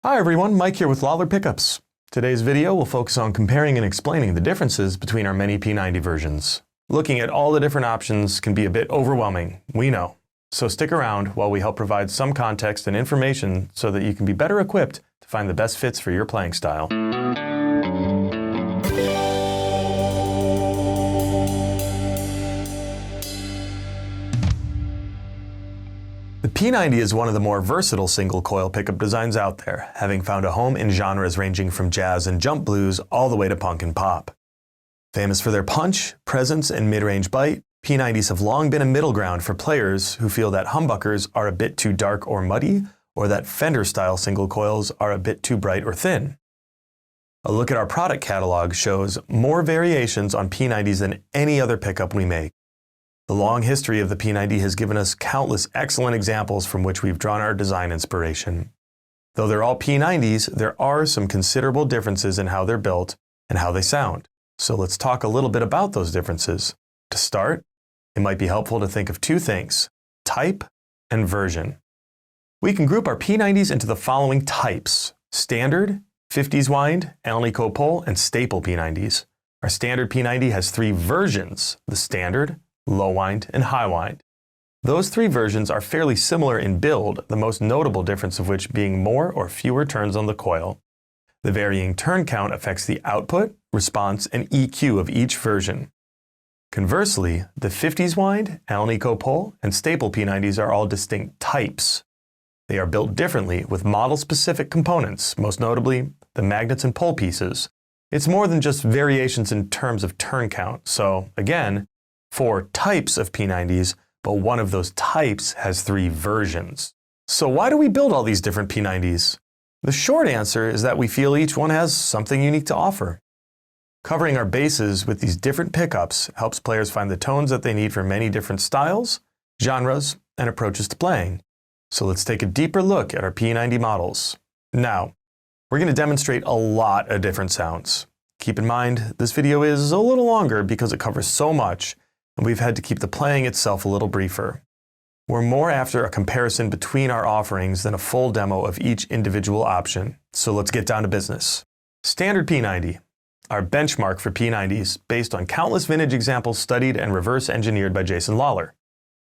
Hi everyone, Mike here with Lollar Pickups. Today's video will focus on comparing and explaining the differences between our many P-90 versions. Looking at all the different options can be a bit overwhelming, we know. So stick around while we help provide some context and information so that you can be better equipped to find the best fits for your playing style. The P-90 is one of the more versatile single-coil pickup designs out there, having found a home in genres ranging from jazz and jump blues all the way to punk and pop. Famous for their punch, presence, and mid-range bite, P-90s have long been a middle ground for players who feel that humbuckers are a bit too dark or muddy, or that Fender-style single coils are a bit too bright or thin. A look at our product catalog shows more variations on P-90s than any other pickup we make. The long history of the P-90 has given us countless excellent examples from which we've drawn our design inspiration. Though they're all P-90s, there are some considerable differences in how they're built and how they sound. So let's talk a little bit about those differences. To start, it might be helpful to think of two things: type and version. We can group our P-90s into the following types: standard, 50s wind, Alnico pole, and staple P-90s. Our standard P-90 has three versions: the standard, low wind, and high wind. Those three versions are fairly similar in build, the most notable difference of which being more or fewer turns on the coil. The varying turn count affects the output, response, and EQ of each version. Conversely, the 50s wind, Alnico pole, and staple P-90s are all distinct types. They are built differently with model-specific components, most notably the magnets and pole pieces. It's more than just variations in terms of turn count, so again, 4 types of P-90s, but one of those types has 3 versions. So why do we build all these different P-90s? The short answer is that we feel each one has something unique to offer. Covering our bases with these different pickups helps players find the tones that they need for many different styles, genres, and approaches to playing. So let's take a deeper look at our P-90 models. Now, we're going to demonstrate a lot of different sounds. Keep in mind, this video is a little longer because it covers so much, and we've had to keep the playing itself a little briefer. We're more after a comparison between our offerings than a full demo of each individual option, so let's get down to business. Standard P-90, our benchmark for P-90s, based on countless vintage examples studied and reverse engineered by Jason Lollar.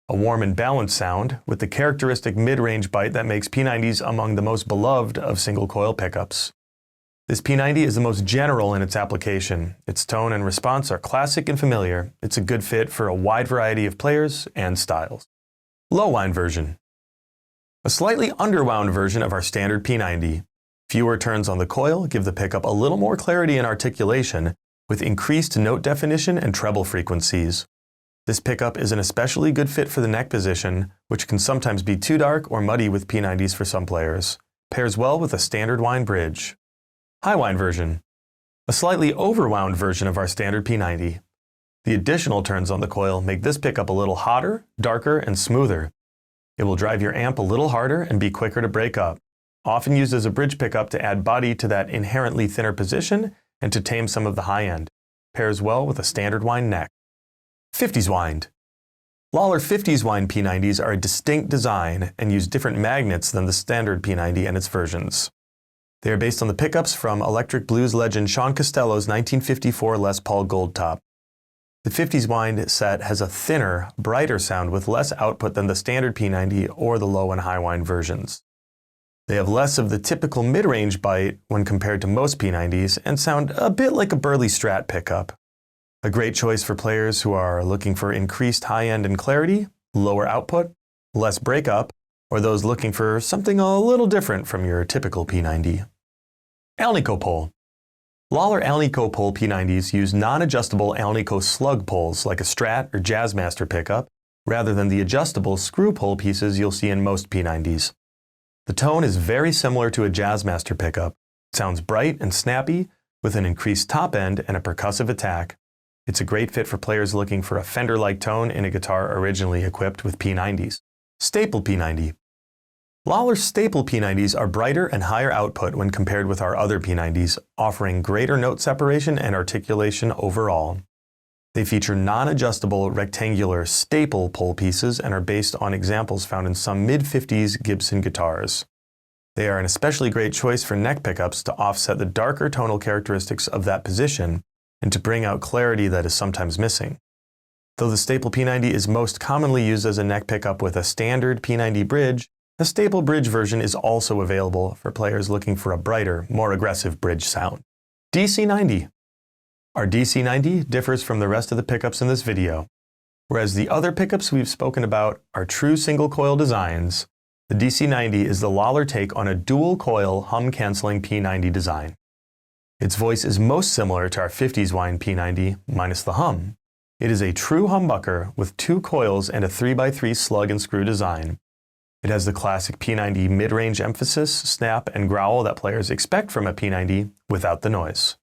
A warm and balanced sound with the characteristic mid-range bite that makes P-90s among the most beloved of single-coil pickups. This P-90 is the most general in its application. Its tone and response are classic and familiar. It's a good fit for a wide variety of players and styles. Low wind version. A slightly underwound version of our standard P-90. Fewer turns on the coil give the pickup a little more clarity and articulation, with increased note definition and treble frequencies. This pickup is an especially good fit for the neck position, which can sometimes be too dark or muddy with P-90s for some players. Pairs well with a standard wind bridge. High wind version. A slightly overwound version of our standard P-90. The additional turns on the coil make this pickup a little hotter, darker, and smoother. It will drive your amp a little harder and be quicker to break up. Often used as a bridge pickup to add body to that inherently thinner position and to tame some of the high end. Pairs well with a standard wind neck. 50s wind. Lollar 50s wind P-90s are a distinct design and use different magnets than the standard P-90 and its versions. They are based on the pickups from electric blues legend Sean Costello's 1954 Les Paul Gold Top. The 50s wind set has a thinner, brighter sound with less output than the standard P-90 or the low and high wind versions. They have less of the typical mid-range bite when compared to most P-90s and sound a bit like a burly Strat pickup. A great choice for players who are looking for increased high-end and clarity, lower output, less breakup, or those looking for something a little different from your typical P-90. Alnico pole. Lollar Alnico pole P-90s use non-adjustable Alnico slug poles like a Strat or Jazzmaster pickup, rather than the adjustable screw pole pieces you'll see in most P-90s. The tone is very similar to a Jazzmaster pickup. It sounds bright and snappy, with an increased top end and a percussive attack. It's a great fit for players looking for a Fender-like tone in a guitar originally equipped with P-90s. Staple P-90. Lollar's staple P-90s are brighter and higher output when compared with our other P-90s, offering greater note separation and articulation overall. They feature non-adjustable rectangular staple pole pieces and are based on examples found in some mid-50s Gibson guitars. They are an especially great choice for neck pickups to offset the darker tonal characteristics of that position and to bring out clarity that is sometimes missing. Though the staple P-90 is most commonly used as a neck pickup with a standard P-90 bridge, a staple bridge version is also available for players looking for a brighter, more aggressive bridge sound. DC-90. Our DC-90 differs from the rest of the pickups in this video. Whereas the other pickups we've spoken about are true single-coil designs, the DC-90 is the Lollar take on a dual-coil hum-canceling P-90 design. Its voice is most similar to our 50s wine P-90, minus the hum. It is a true humbucker with 2 coils and a 3x3 slug and screw design. It has the classic P-90 mid-range emphasis, snap, and growl that players expect from a P-90 without the noise.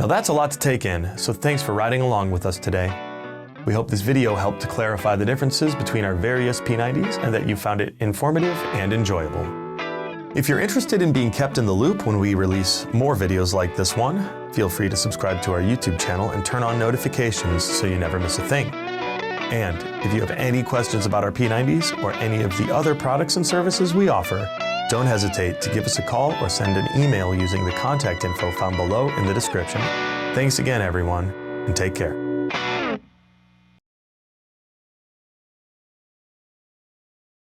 Now that's a lot to take in, so thanks for riding along with us today. We hope this video helped to clarify the differences between our various P90s and that you found it informative and enjoyable. If you're interested in being kept in the loop when we release more videos like this one, feel free to subscribe to our YouTube channel and turn on notifications so you never miss a thing. And if you have any questions about our P90s or any of the other products and services we offer, don't hesitate to give us a call or send an email using the contact info found below in the description. Thanks again, everyone, and take care.